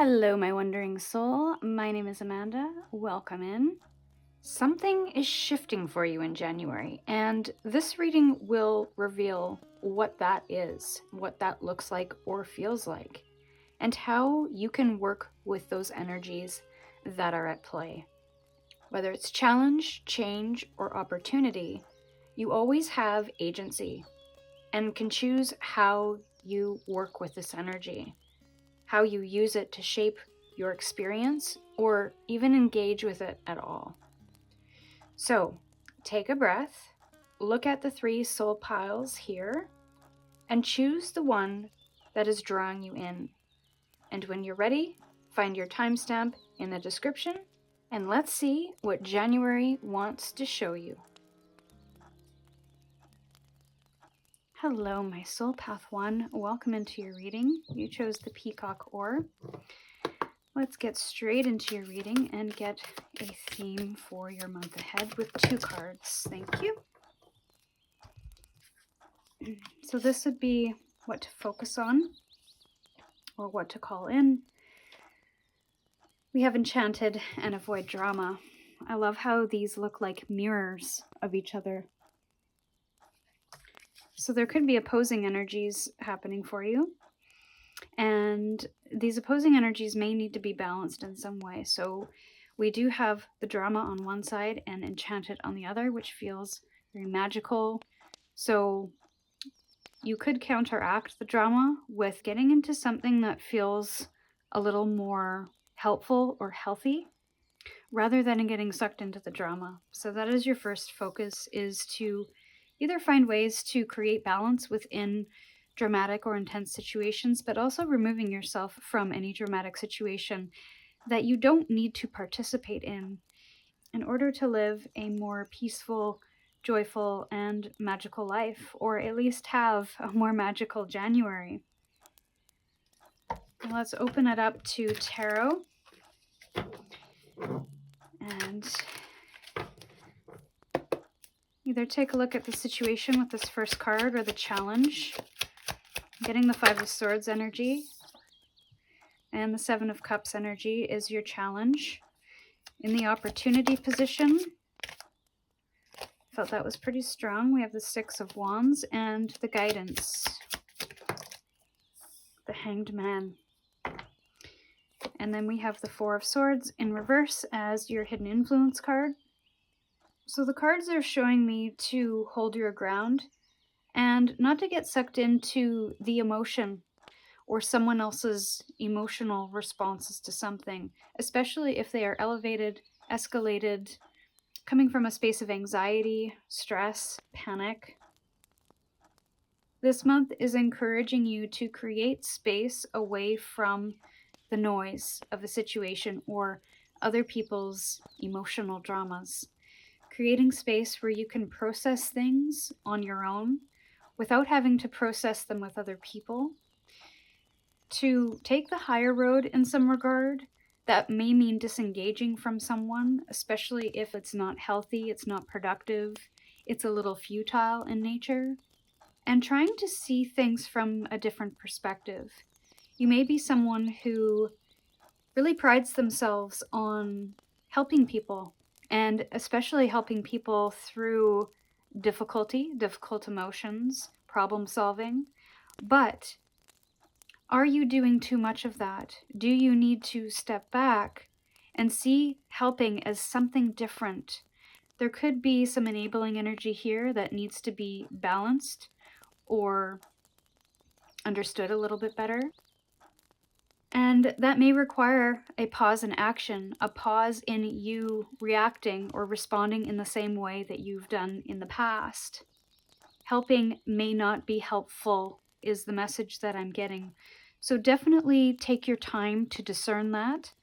Hello, my wandering soul. My name is Amanda. Welcome in. Something is shifting for you in January, and this reading will reveal what that is, what that looks like or feels like, and how you can work with those energies that are at play. Whether it's challenge, change, or opportunity, you always have agency and can choose how you work with this energy, how you use it to shape your experience or even engage with it at all. So take a breath, look at the 3 soul piles here, and choose the one that is drawing you in. And when you're ready, find your timestamp in the description, and let's see what January wants to show you. Hello, my Soul Path 1. Welcome into your reading. You chose the Peacock Ore. Let's get straight into your reading and get a theme for your month ahead with 2 cards. Thank you. So this would be what to focus on or what to call in. We have Enchanted and Avoid Drama. I love how these look like mirrors of each other. So there could be opposing energies happening for you. And these opposing energies may need to be balanced in some way. So we do have the drama on one side and Enchanted on the other, which feels very magical. So you could counteract the drama with getting into something that feels a little more helpful or healthy, rather than getting sucked into the drama. So that is your first focus, is to either find ways to create balance within dramatic or intense situations, but also removing yourself from any dramatic situation that you don't need to participate in order to live a more peaceful, joyful, and magical life, or at least have a more magical January. Now let's open it up to tarot. And either take a look at the situation with this first card or the challenge. Getting the 5 of Swords energy and the 7 of Cups energy is your challenge. In the opportunity position, felt that was pretty strong. We have the 6 of Wands and the guidance, the Hanged Man. And then we have the 4 of Swords in reverse as your hidden influence card. So the cards are showing me to hold your ground and not to get sucked into the emotion or someone else's emotional responses to something, especially if they are elevated, escalated, coming from a space of anxiety, stress, panic. This month is encouraging you to create space away from the noise of a situation or other people's emotional dramas. Creating space where you can process things on your own without having to process them with other people. To take the higher road in some regard, that may mean disengaging from someone, especially if it's not healthy, it's not productive, it's a little futile in nature, and trying to see things from a different perspective. You may be someone who really prides themselves on helping people, and especially helping people through difficult emotions, problem solving. But are you doing too much of that? Do you need to step back and see helping as something different? There could be some enabling energy here that needs to be balanced or understood a little bit better. And that may require a pause in action, a pause in you reacting or responding in the same way that you've done in the past. Helping may not be helpful is the message that I'm getting. So definitely take your time to discern that.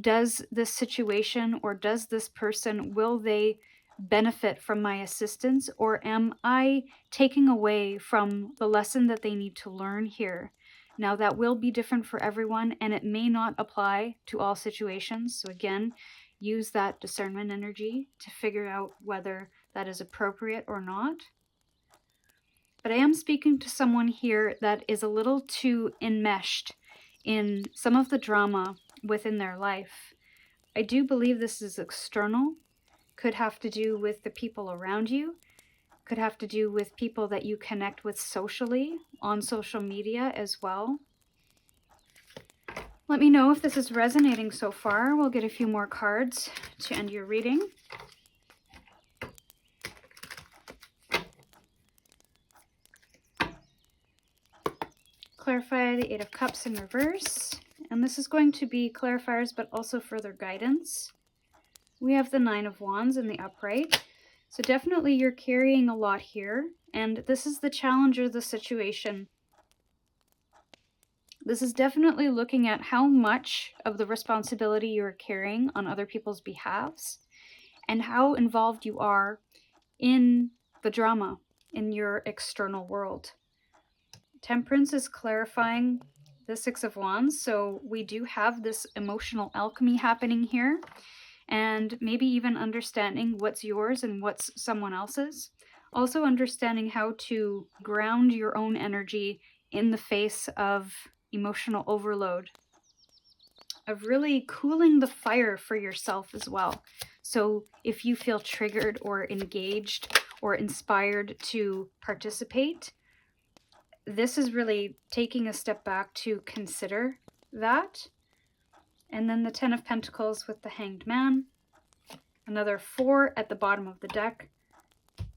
Does this situation or does this person, will they benefit from my assistance, or am I taking away from the lesson that they need to learn here? Now that will be different for everyone, and it may not apply to all situations. So again, use that discernment energy to figure out whether that is appropriate or not. But I am speaking to someone here that is a little too enmeshed in some of the drama within their life. I do believe this is external, could have to do with the people around you, could have to do with people that you connect with socially on social media as well. Let me know if this is resonating so far. We'll get a few more cards to end your reading. Clarify the Eight of Cups in reverse. And this is going to be clarifiers, but also further guidance. We have the Nine of Wands in the upright. So definitely you're carrying a lot here. And this is the challenge or the situation. This is definitely looking at how much of the responsibility you're carrying on other people's behalves and how involved you are in the drama in your external world. Temperance is clarifying the Six of Wands, so we do have this emotional alchemy happening here, and maybe even understanding what's yours and what's someone else's. Also understanding how to ground your own energy in the face of emotional overload, of really cooling the fire for yourself as well. So if you feel triggered or engaged or inspired to participate, this is really taking a step back to consider that. And then the Ten of Pentacles with the Hanged Man, another 4 at the bottom of the deck.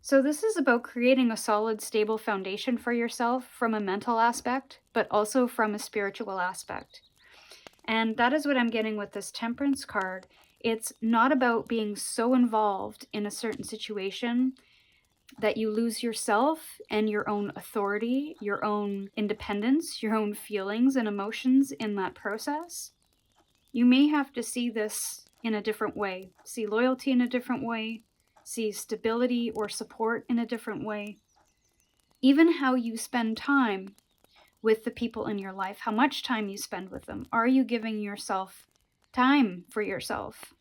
So this is about creating a solid, stable foundation for yourself from a mental aspect, but also from a spiritual aspect. And that is what I'm getting with this Temperance card. It's not about being so involved in a certain situation that you lose yourself and your own authority, your own independence, your own feelings and emotions in that process. You may have to see this in a different way, see loyalty in a different way, see stability or support in a different way. Even how you spend time with the people in your life, how much time you spend with them. Are you giving yourself time for yourself?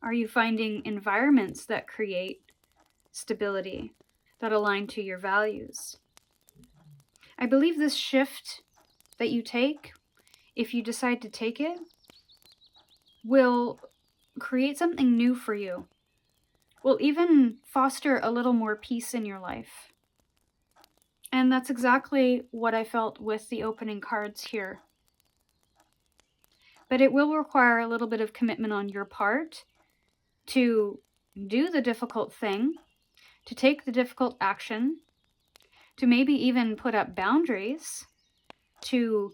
Are you finding environments that create stability, that align to your values? I believe this shift that you take, if you decide to take it, will create something new for you. Will even foster a little more peace in your life. And that's exactly what I felt with the opening cards here. But it will require a little bit of commitment on your part to do the difficult thing, to take the difficult action, to maybe even put up boundaries, to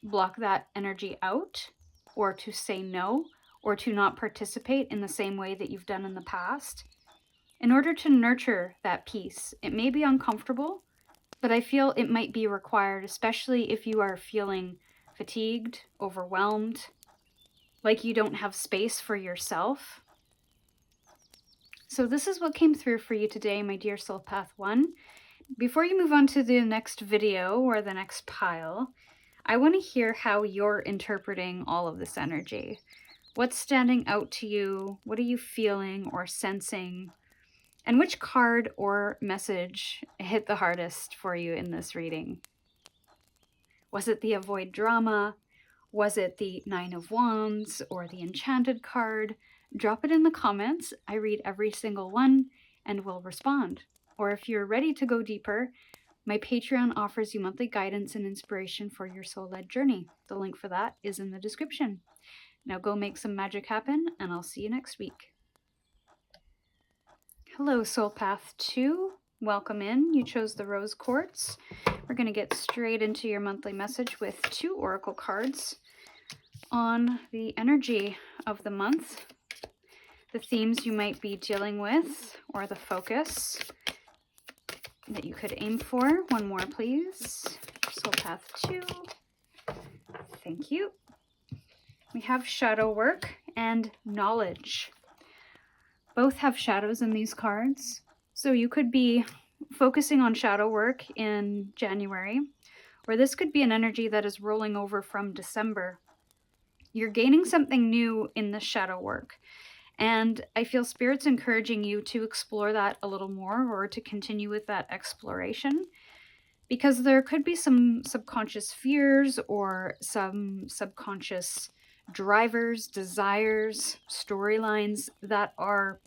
block that energy out, or to say no, or to not participate in the same way that you've done in the past, in order to nurture that peace. It may be uncomfortable, but I feel it might be required, especially if you are feeling fatigued, overwhelmed, like you don't have space for yourself. So this is what came through for you today, my dear Soul Path 1. Before you move on to the next video or the next pile, I want to hear how you're interpreting all of this energy. What's standing out to you? What are you feeling or sensing? And which card or message hit the hardest for you in this reading? Was it the Avoid Drama? Was it the Nine of Wands or the Enchanted card? Drop it in the comments. I read every single one and will respond. Or if you're ready to go deeper, my Patreon offers you monthly guidance and inspiration for your soul-led journey. The link for that is in the description. Now go make some magic happen, and I'll see you next week. Hello, Soul Path 2. Welcome in. You chose the Rose Quartz. We're going to get straight into your monthly message with 2 oracle cards on the energy of the month, the themes you might be dealing with, or the focus that you could aim for. One more, please. Soul Path 2. Thank you. We have shadow work and knowledge. Both have shadows in these cards. So you could be focusing on shadow work in January, or this could be an energy that is rolling over from December. You're gaining something new in the shadow work. And I feel Spirit's encouraging you to explore that a little more, or to continue with that exploration. because there could be some subconscious fears or some subconscious drivers, desires, storylines that are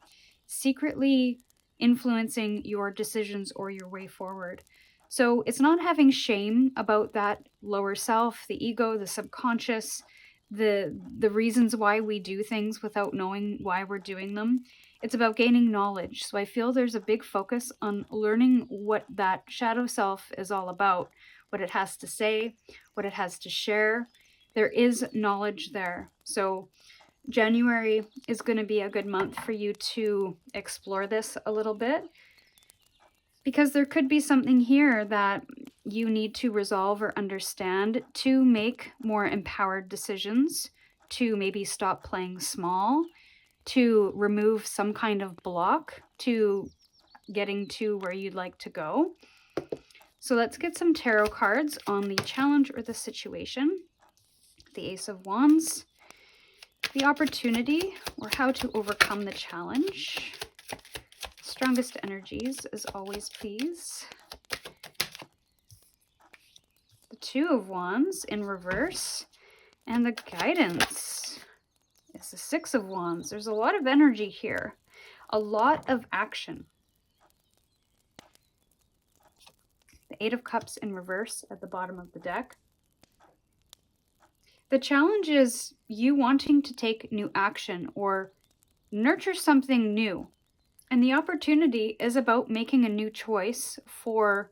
secretly influencing your decisions or your way forward. So it's not having shame about that lower self, the ego, the subconscious, the reasons why we do things without knowing why we're doing them. It's about gaining knowledge. So I feel there's a big focus on learning what that shadow self is all about, what it has to say, what it has to share. There is knowledge there. So January is going to be a good month for you to explore this a little bit, because there could be something here that you need to resolve or understand to make more empowered decisions, to maybe stop playing small, to remove some kind of block to getting to where you'd like to go. So let's get some tarot cards on the challenge or the situation. The Ace of Wands, the opportunity or how to overcome the challenge. Strongest energies as always, please. The Two of Wands in reverse, and the guidance is the Six of Wands. There's a lot of energy here, a lot of action. The Eight of Cups in reverse at the bottom of the deck. The challenge is you wanting to take new action or nurture something new. And the opportunity is about making a new choice for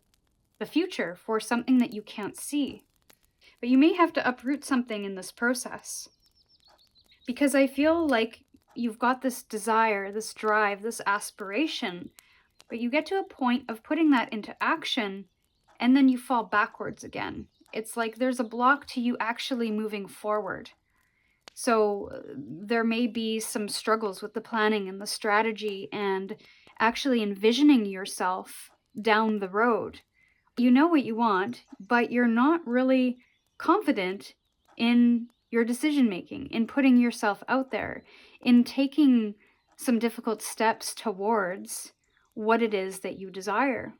the future, for something that you can't see. But you may have to uproot something in this process, because I feel like you've got this desire, this drive, this aspiration, but you get to a point of putting that into action and then you fall backwards again. It's like there's a block to you actually moving forward. So there may be some struggles with the planning and the strategy and actually envisioning yourself down the road. You know what you want, but you're not really confident in your decision making, in putting yourself out there, in taking some difficult steps towards what it is that you desire.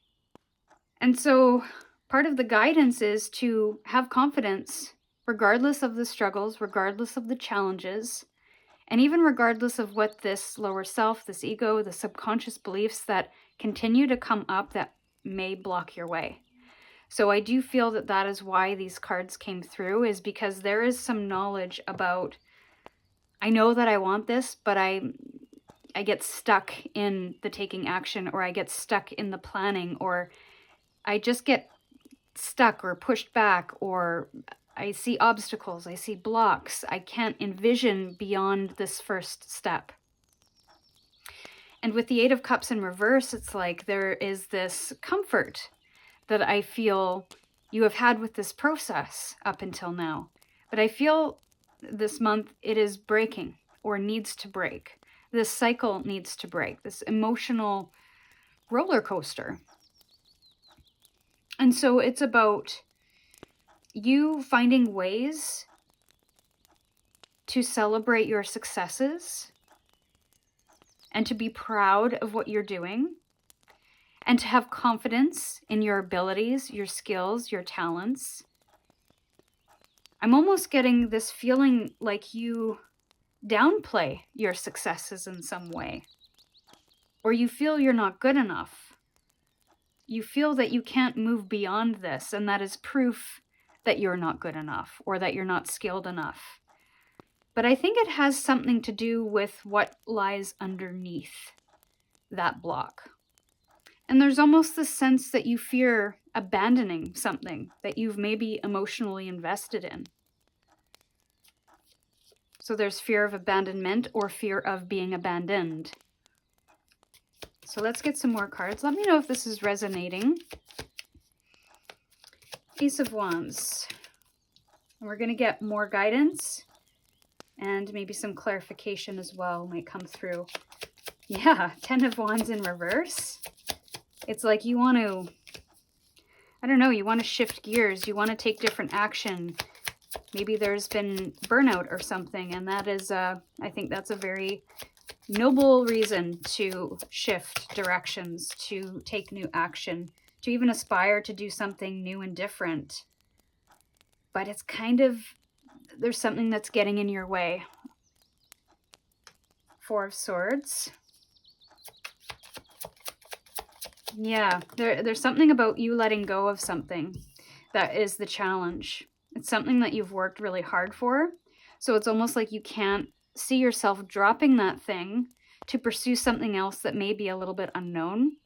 And so part of the guidance is to have confidence regardless of the struggles, regardless of the challenges, and even regardless of what this lower self, this ego, the subconscious beliefs that continue to come up that may block your way. So I do feel that that is why these cards came through, is because there is some knowledge about, I know that I want this, but I get stuck in the taking action, or I get stuck in the planning, or I just get stuck or pushed back, or I see obstacles, I see blocks. I can't envision beyond this first step. And with the Eight of Cups in reverse, it's like there is this comfort that I feel you have had with this process up until now. But I feel this month it is breaking, or needs to break. This cycle needs to break, this emotional roller coaster. And so it's about you finding ways to celebrate your successes and to be proud of what you're doing and to have confidence in your abilities, your skills, your talents. I'm almost getting this feeling like you downplay your successes in some way, or you feel you're not good enough. You feel that you can't move beyond this, and that is proof that you're not good enough or that you're not skilled enough. But I think it has something to do with what lies underneath that block. And there's almost this sense that you fear abandoning something that you've maybe emotionally invested in. So there's fear of abandonment or fear of being abandoned. So let's get some more cards. Let me know if this is resonating. Ace of Wands. And we're going to get more guidance and maybe some clarification as well might come through. Yeah, Ten of Wands in reverse. It's like you want to, I don't know, you want to shift gears. You want to take different action. Maybe there's been burnout or something, and that is, I think that's a very noble reason to shift directions, to take new action, to even aspire to do something new and different. But it's kind of, there's something that's getting in your way. Four of Swords. Yeah, there's something about you letting go of something that is the challenge. It's something that you've worked really hard for. So it's almost like you can't see yourself dropping that thing to pursue something else that may be a little bit unknown.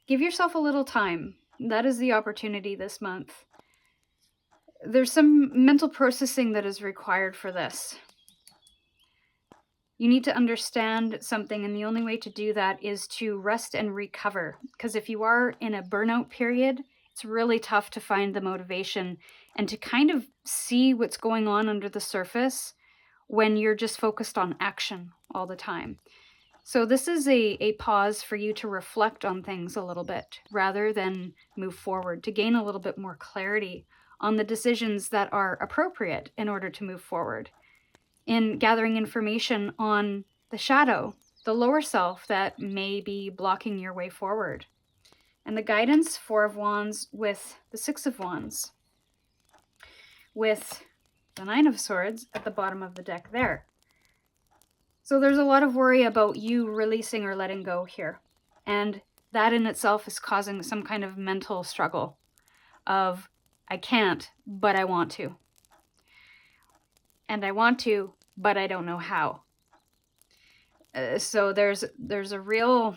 Give yourself a little time. That is the opportunity this month. There's some mental processing that is required for this. You need to understand something, and the only way to do that is to rest and recover. Because if you are in a burnout period, it's really tough to find the motivation and to kind of see what's going on under the surface when you're just focused on action all the time. So this is a pause for you to reflect on things a little bit rather than move forward, to gain a little bit more clarity on the decisions that are appropriate in order to move forward. In gathering information on the shadow, the lower self that may be blocking your way forward. And the guidance, Four of Wands with the Six of Wands, with the Nine of Swords at the bottom of the deck there. So there's a lot of worry about you releasing or letting go here. And that in itself is causing some kind of mental struggle of, I can't, but I want to. And I want to, but I don't know how. So there's a real,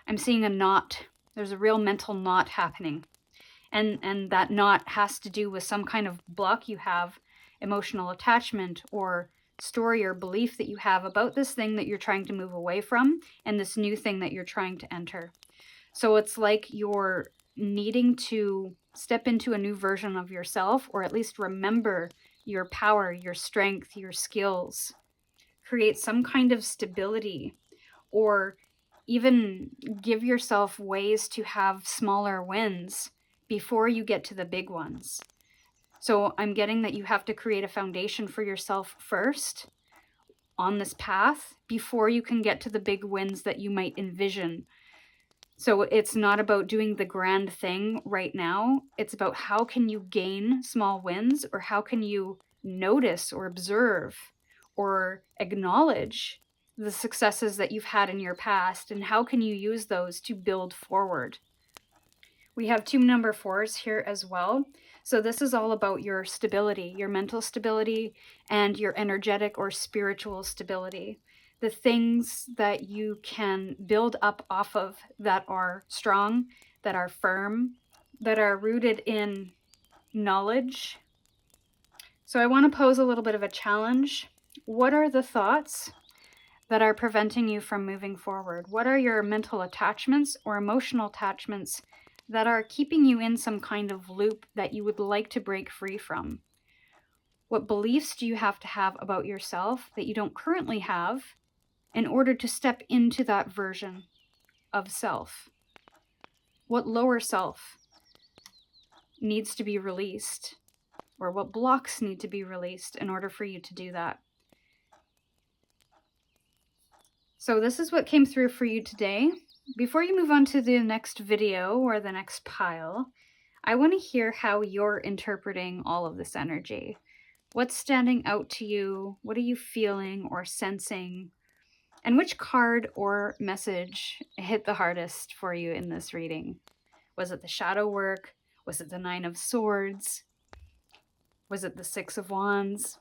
I'm seeing a knot. There's a real mental knot happening. And that knot has to do with some kind of block you have, emotional attachment or story or belief that you have about this thing that you're trying to move away from and this new thing that you're trying to enter. So it's like you're needing to step into a new version of yourself, or at least remember your power, your strength, your skills. Create some kind of stability, or even give yourself ways to have smaller wins before you get to the big ones. So I'm getting that you have to create a foundation for yourself first on this path before you can get to the big wins that you might envision. So it's not about doing the grand thing right now. It's about how can you gain small wins, or how can you notice or observe or acknowledge the successes that you've had in your past, and how can you use those to build forward. We have two number 4s here as well. So this is all about your stability, your mental stability, and your energetic or spiritual stability. The things that you can build up off of that are strong, that are firm, that are rooted in knowledge. So I want to pose a little bit of a challenge. What are the thoughts that are preventing you from moving forward? What are your mental attachments or emotional attachments that are keeping you in some kind of loop that you would like to break free from? What beliefs do you have to have about yourself that you don't currently have in order to step into that version of self? What lower self needs to be released, or what blocks need to be released in order for you to do that? So this is what came through for you today. Before you move on to the next video or the next pile, I want to hear how you're interpreting all of this energy. What's standing out to you? What are you feeling or sensing? And which card or message hit the hardest for you in this reading? Was it the shadow work? Was it the Nine of Swords? Was it the Six of Wands?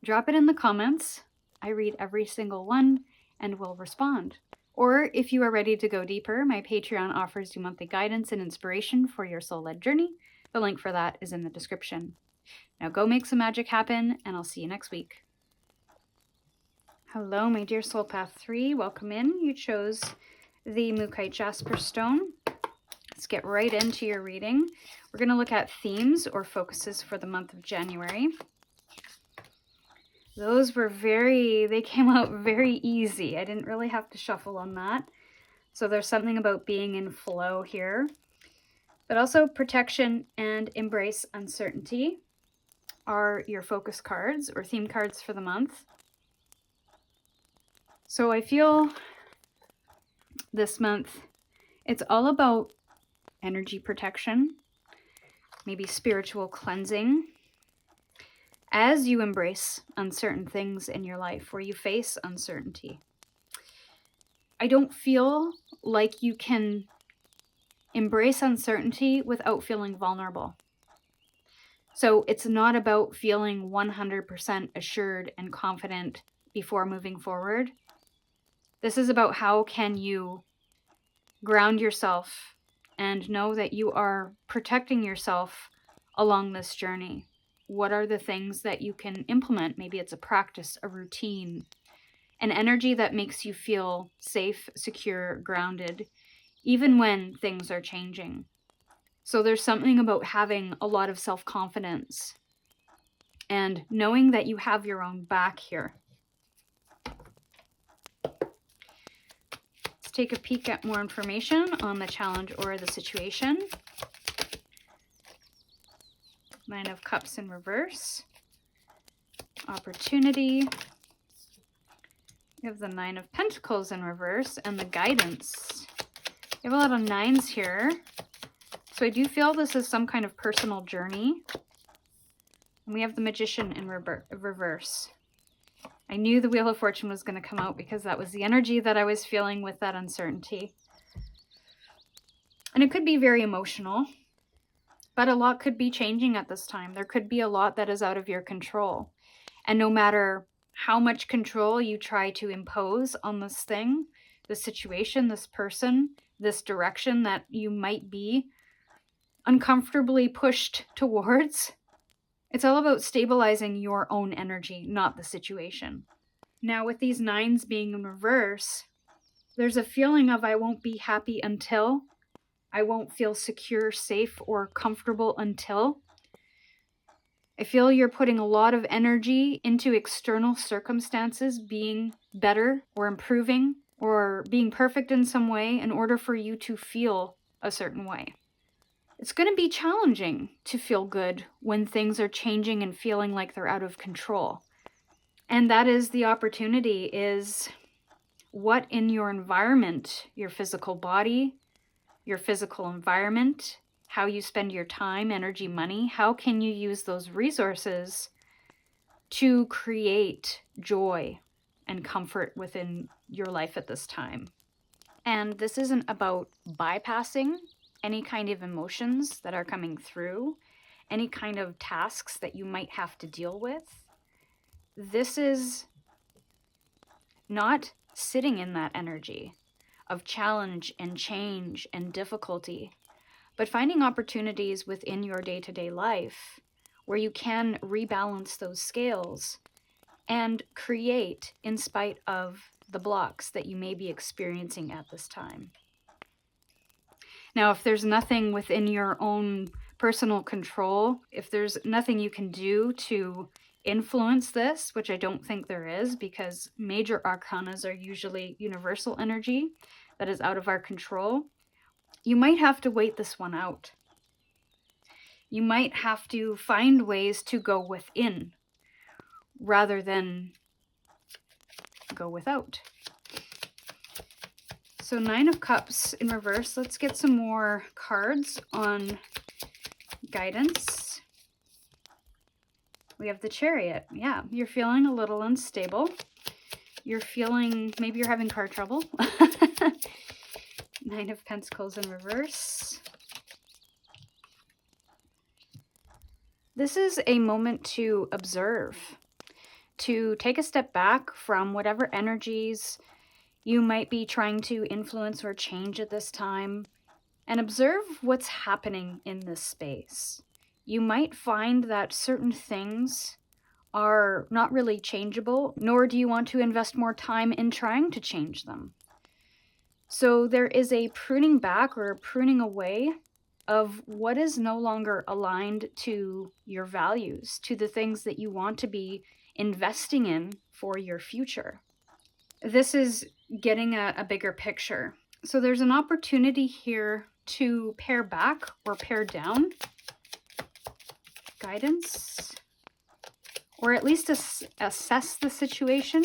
Drop it in the comments. I read every single one and will respond. Or if you are ready to go deeper, my Patreon offers you monthly guidance and inspiration for your soul-led journey. The link for that is in the description. Now go make some magic happen, and I'll see you next week. Hello, my dear Soul Path 3. Welcome in. You chose the Mookite Jasper stone. Let's get right into your reading. We're going to look at themes or focuses for the month of January. Those were they came out very easy. I didn't really have to shuffle on that. So there's something about being in flow here. But also protection and embrace uncertainty are your focus cards or theme cards for the month. So I feel this month It's all about energy protection, maybe spiritual cleansing, as you embrace uncertain things in your life where you face uncertainty. I don't feel like you can embrace uncertainty without feeling vulnerable. So it's not about feeling 100% assured and confident before moving forward. This is about how can you ground yourself and know that you are protecting yourself along this journey. What are the things that you can implement? Maybe it's a practice, a routine, an energy that makes you feel safe, secure, grounded, even when things are changing. So there's something about having a lot of self-confidence and knowing that you have your own back here. Let's take a peek at more information on the challenge or the situation. Nine of Cups in reverse. Opportunity. We have the Nine of Pentacles in reverse and the guidance. You have a lot of nines here. So I do feel this is some kind of personal journey. And we have the Magician in reverse. I knew the Wheel of Fortune was going to come out because that was the energy that I was feeling with that uncertainty. And it could be very emotional, but a lot could be changing at this time. There could be a lot that is out of your control. And no matter how much control you try to impose on this thing, this situation, this person, this direction that you might be uncomfortably pushed towards, it's all about stabilizing your own energy, not the situation. Now, with these nines being in reverse, there's a feeling of I won't be happy until, I won't feel secure, safe, or comfortable until. I feel you're putting a lot of energy into external circumstances being better or improving or being perfect in some way in order for you to feel a certain way. It's going to be challenging to feel good when things are changing and feeling like they're out of control. And that is the opportunity, is what in your environment, your physical body, your physical environment, how you spend your time, energy, money, how can you use those resources to create joy and comfort within your life at this time? And this isn't about bypassing any kind of emotions that are coming through, any kind of tasks that you might have to deal with. This is not sitting in that energy of challenge and change and difficulty, but finding opportunities within your day-to-day life where you can rebalance those scales and create in spite of the blocks that you may be experiencing at this time. Now, if there's nothing within your own personal control, if there's nothing you can do to influence this, which I don't think there is, because major arcanas are usually universal energy that is out of our control, you might have to wait this one out. You might have to find ways to go within rather than go without. So Nine of Cups in reverse. Let's get some more cards on guidance. We have the Chariot. Yeah, you're feeling a little unstable. You're feeling, maybe you're having car trouble. Nine of Pentacles in reverse. This is a moment to observe, to take a step back from whatever energies you might be trying to influence or change at this time, and observe what's happening in this space. You might find that certain things are not really changeable, nor do you want to invest more time in trying to change them. So there is a pruning back or a pruning away of what is no longer aligned to your values, to the things that you want to be investing in for your future. This is getting a bigger picture. So there's an opportunity here to pare back or pare down. Guidance. Or at least assess the situation.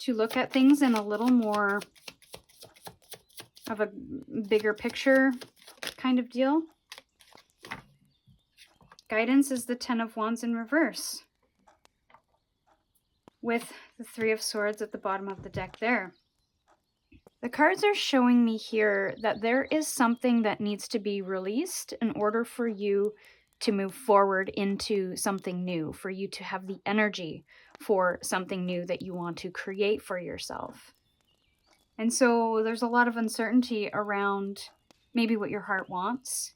To look at things in a little more of a bigger picture kind of deal. Guidance is the 10 of Wands in reverse, with the 3 of Swords at the bottom of the deck there. The cards are showing me here that there is something that needs to be released in order for you to move forward into something new, for you to have the energy for something new that you want to create for yourself. And so there's a lot of uncertainty around maybe what your heart wants.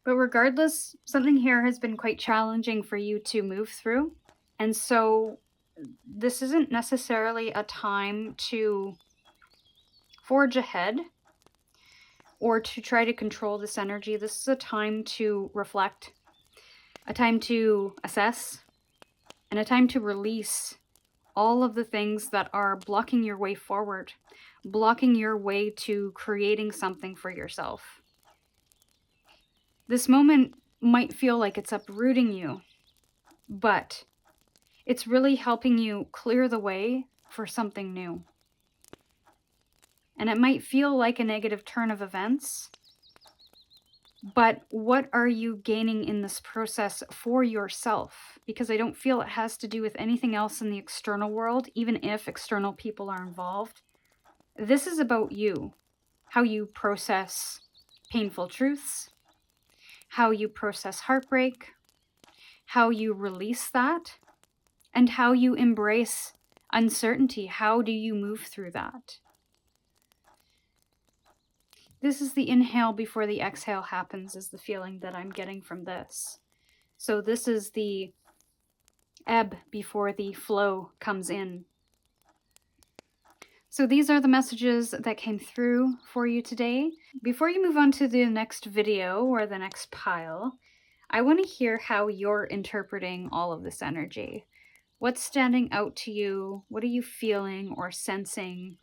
But regardless, something here has been quite challenging for you to move through. And so this isn't necessarily a time to forge ahead or to try to control this energy. This is a time to reflect, a time to assess, and a time to release all of the things that are blocking your way forward, blocking your way to creating something for yourself. This moment might feel like it's uprooting you, but it's really helping you clear the way for something new. And it might feel like a negative turn of events, but what are you gaining in this process for yourself? Because I don't feel it has to do with anything else in the external world, even if external people are involved. This is about you, how you process painful truths, how you process heartbreak, how you release that, and how you embrace uncertainty. How do you move through that? This is the inhale before the exhale happens, is the feeling that I'm getting from this. So this is the ebb before the flow comes in. So these are the messages that came through for you today. Before you move on to the next video or the next pile, I want to hear how you're interpreting all of this energy. What's standing out to you? What are you feeling or sensing?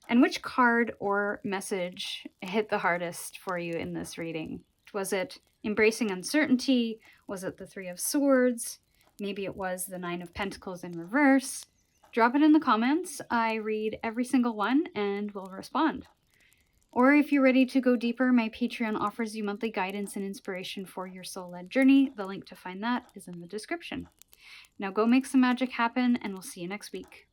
And which card or message hit the hardest for you in this reading? Was it embracing uncertainty? Was it the 3 of Swords? Maybe it was the 9 of Pentacles in reverse. Drop it in the comments. I read every single one and will respond. Or if you're ready to go deeper, my Patreon offers you monthly guidance and inspiration for your soul-led journey. The link to find that is in the description. Now go make some magic happen, and we'll see you next week.